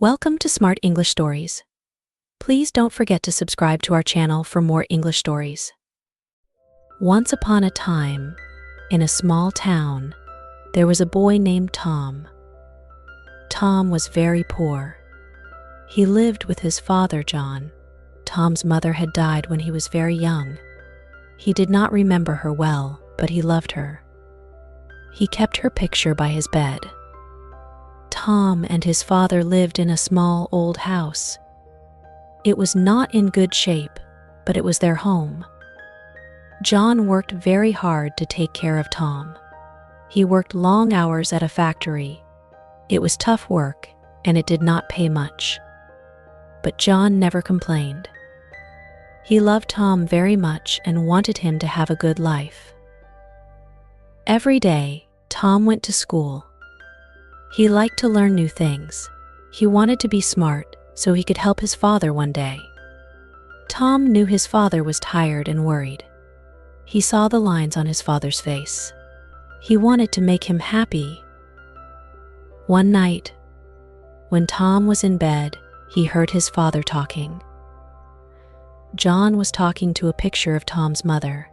Welcome to Smart English Stories. Please don't forget to subscribe to our channel for more English stories. Once upon a time, in a small town, there was a boy named Tom. Tom was very poor. He lived with his father, John. Tom's mother had died when he was very young. He did not remember her well, but he loved her. He kept her picture by his bed. Tom and his father lived in a small old house. It was not in good shape, but it was their home. John worked very hard to take care of Tom. He worked long hours at a factory. It was tough work, and it did not pay much. But John never complained. He loved Tom very much and wanted him to have a good life. Every day, Tom went to school. He liked to learn new things. He wanted to be smart so he could help his father one day. Tom knew his father was tired and worried. He saw the lines on his father's face. He wanted to make him happy. One night, when Tom was in bed, he heard his father talking. John was talking to a picture of Tom's mother.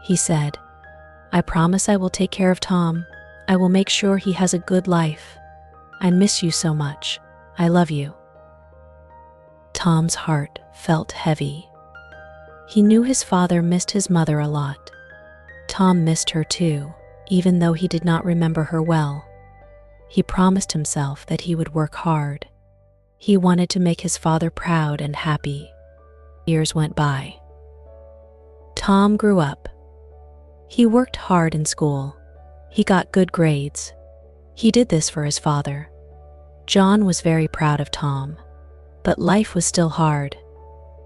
He said, "I promise I will take care of Tom. I will make sure he has a good life. I miss you so much. I love you." Tom's heart felt heavy. He knew his father missed his mother a lot. Tom missed her too, even though he did not remember her well. He promised himself that he would work hard. He wanted to make his father proud and happy. Years went by. Tom grew up. He worked hard in school. He got good grades. He did this for his father. John was very proud of Tom. But life was still hard.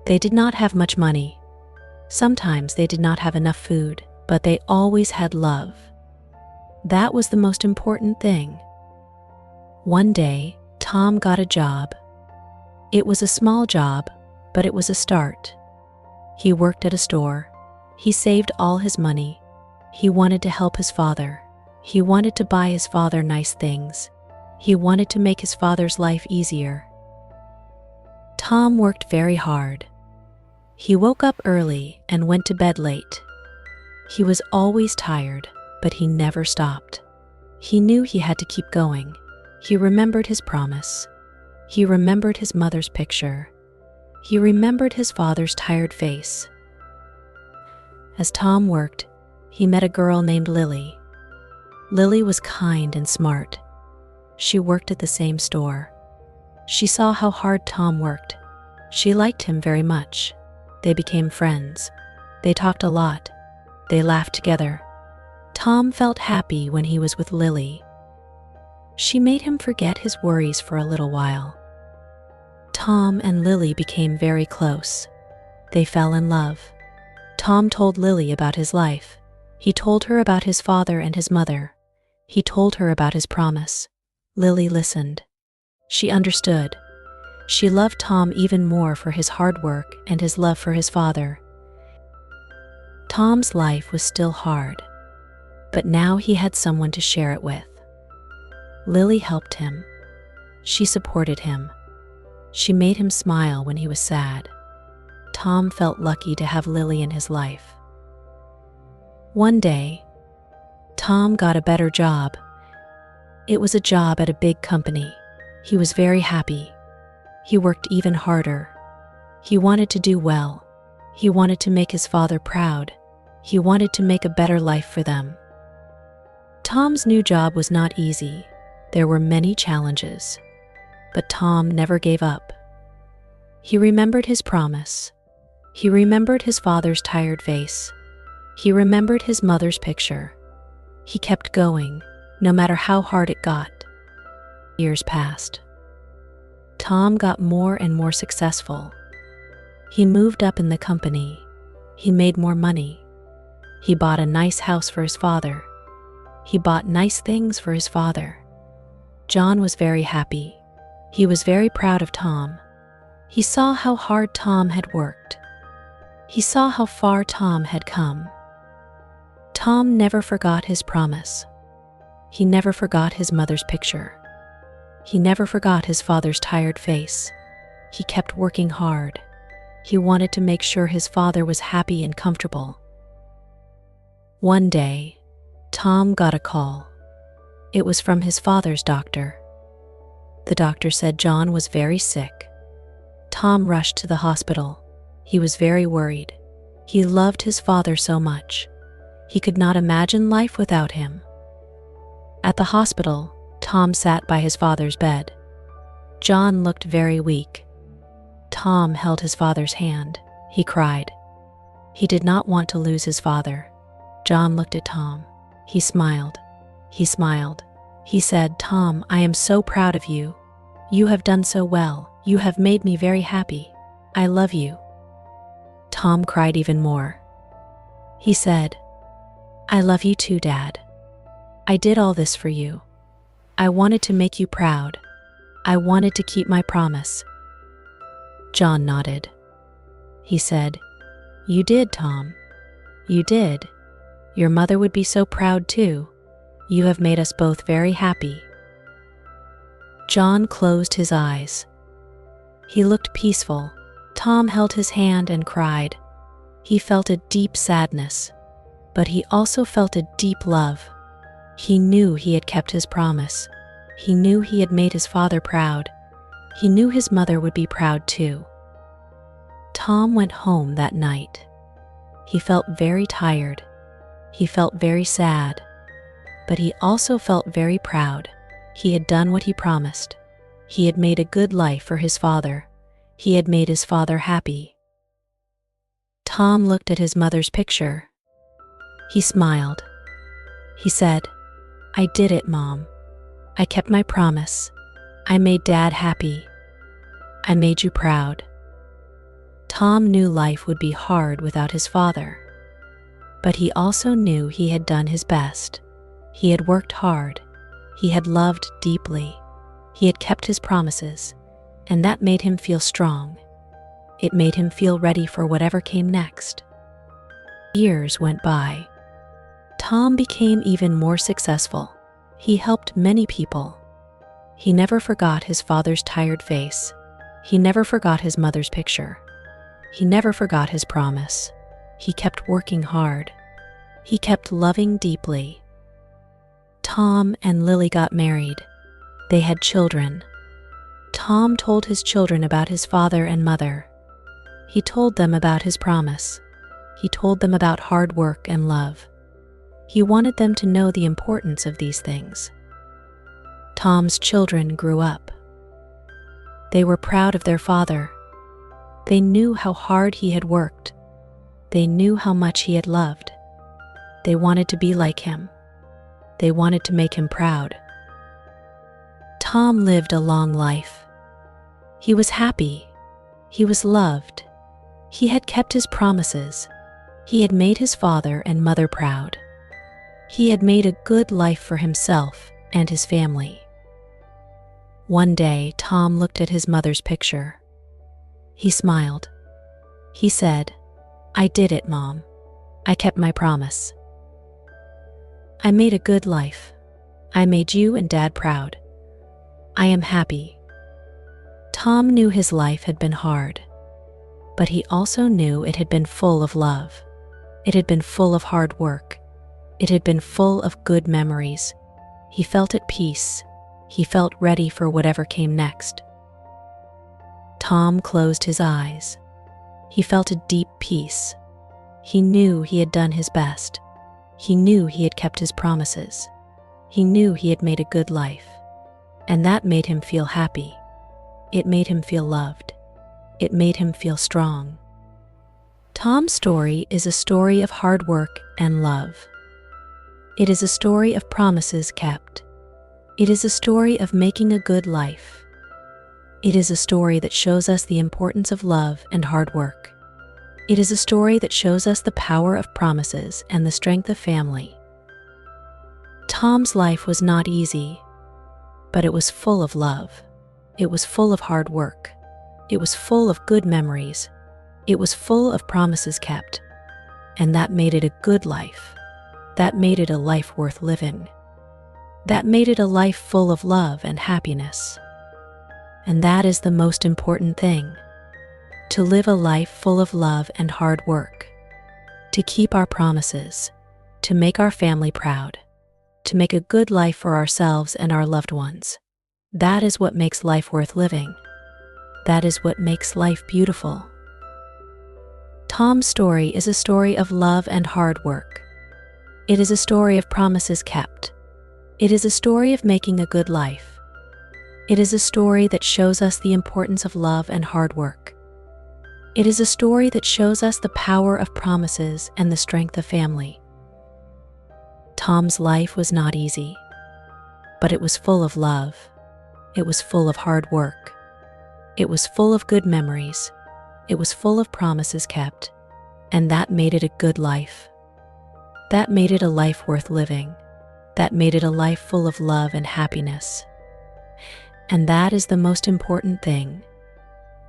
They did not have much money. Sometimes they did not have enough food, but they always had love. That was the most important thing. One day, Tom got a job. It was a small job, but it was a start. He worked at a store. He saved all his money. He wanted to help his father. He wanted to buy his father nice things. He wanted to make his father's life easier. Tom worked very hard. He woke up early and went to bed late. He was always tired, but he never stopped. He knew he had to keep going. He remembered his promise. He remembered his mother's picture. He remembered his father's tired face. As Tom worked, he met a girl named Lily. Lily was kind and smart. She worked at the same store. She saw how hard Tom worked. She liked him very much. They became friends. They talked a lot. They laughed together. Tom felt happy when he was with Lily. She made him forget his worries for a little while. Tom and Lily became very close. They fell in love. Tom told Lily about his life. He told her about his father and his mother. He told her about his promise. Lily listened. She understood. She loved Tom even more for his hard work and his love for his father. Tom's life was still hard, but now he had someone to share it with. Lily helped him. She supported him. She made him smile when he was sad. Tom felt lucky to have Lily in his life. One day, Tom got a better job. It was a job at a big company. He was very happy. He worked even harder. He wanted to do well. He wanted to make his father proud. He wanted to make a better life for them. Tom's new job was not easy. There were many challenges. But Tom never gave up. He remembered his promise. He remembered his father's tired face. He remembered his mother's picture. He kept going, no matter how hard it got. Years passed. Tom got more and more successful. He moved up in the company. He made more money. He bought a nice house for his father. He bought nice things for his father. John was very happy. He was very proud of Tom. He saw how hard Tom had worked. He saw how far Tom had come. Tom never forgot his promise. He never forgot his mother's picture. He never forgot his father's tired face. He kept working hard. He wanted to make sure his father was happy and comfortable. One day, Tom got a call. It was from his father's doctor. The doctor said John was very sick. Tom rushed to the hospital. He was very worried. He loved his father so much. He could not imagine life without him. At the hospital, Tom sat by his father's bed. John looked very weak. Tom held his father's hand. He cried. He did not want to lose his father. John looked at Tom. He smiled. He smiled. He said, "Tom, I am so proud of you. You have done so well. You have made me very happy. I love you." Tom cried even more. He said, "I love you too, Dad. I did all this for you. I wanted to make you proud. I wanted to keep my promise." John nodded. He said, "You did, Tom. You did. Your mother would be so proud too. You have made us both very happy." John closed his eyes. He looked peaceful. Tom held his hand and cried. He felt a deep sadness, but he also felt a deep love. He knew he had kept his promise. He knew he had made his father proud. He knew his mother would be proud too. Tom went home that night. He felt very tired. He felt very sad, but he also felt very proud. He had done what he promised. He had made a good life for his father. He had made his father happy. Tom looked at his mother's picture. He smiled. He said, "I did it, Mom. I kept my promise. I made Dad happy. I made you proud." Tom knew life would be hard without his father, but he also knew he had done his best. He had worked hard. He had loved deeply. He had kept his promises, and that made him feel strong. It made him feel ready for whatever came next. Years went by. Tom became even more successful. He helped many people. He never forgot his father's tired face. He never forgot his mother's picture. He never forgot his promise. He kept working hard. He kept loving deeply. Tom and Lily got married. They had children. Tom told his children about his father and mother. He told them about his promise. He told them about hard work and love. He wanted them to know the importance of these things. Tom's children grew up. They were proud of their father. They knew how hard he had worked. They knew how much he had loved. They wanted to be like him. They wanted to make him proud. Tom lived a long life. He was happy. He was loved. He had kept his promises. He had made his father and mother proud. He had made a good life for himself and his family. One day, Tom looked at his mother's picture. He smiled. He said, "I did it, Mom. I kept my promise. I made a good life. I made you and Dad proud. I am happy." Tom knew his life had been hard, but he also knew it had been full of love. It had been full of hard work. It had been full of good memories. He felt at peace. He felt ready for whatever came next. Tom closed his eyes. He felt a deep peace. He knew he had done his best. He knew he had kept his promises. He knew he had made a good life. And that made him feel happy. It made him feel loved. It made him feel strong. Tom's story is a story of hard work and love. It is a story of promises kept. It is a story of making a good life. It is a story that shows us the importance of love and hard work. It is a story that shows us the power of promises and the strength of family. Tom's life was not easy, but it was full of love. It was full of hard work. It was full of good memories. It was full of promises kept. And that made it a good life. That made it a life worth living. That made it a life full of love and happiness. And that is the most important thing. To live a life full of love and hard work. To keep our promises. To make our family proud. To make a good life for ourselves and our loved ones. That is what makes life worth living. That is what makes life beautiful. Tom's story is a story of love and hard work. It is a story of promises kept. It is a story of making a good life. It is a story that shows us the importance of love and hard work. It is a story that shows us the power of promises and the strength of family. Tom's life was not easy, but it was full of love. It was full of hard work. It was full of good memories. It was full of promises kept, and that made it a good life. That made it a life worth living. That made it a life full of love and happiness. And that is the most important thing.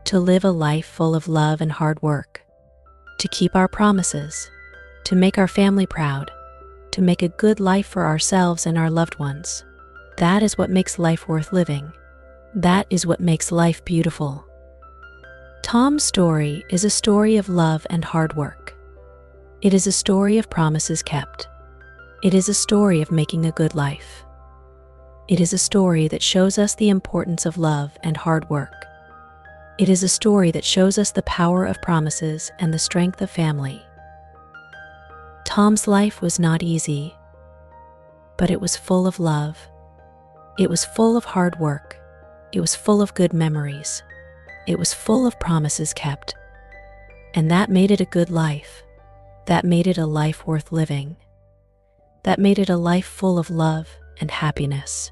To live a life full of love and hard work. To keep our promises. To make our family proud. To make a good life for ourselves and our loved ones. That is what makes life worth living. That is what makes life beautiful. Tom's story is a story of love and hard work. It is a story of promises kept. It is a story of making a good life. It is a story that shows us the importance of love and hard work. It is a story that shows us the power of promises and the strength of family. Tom's life was not easy, but it was full of love. It was full of hard work. It was full of good memories. It was full of promises kept. And that made it a good life. That made it a life worth living. That made it a life full of love and happiness.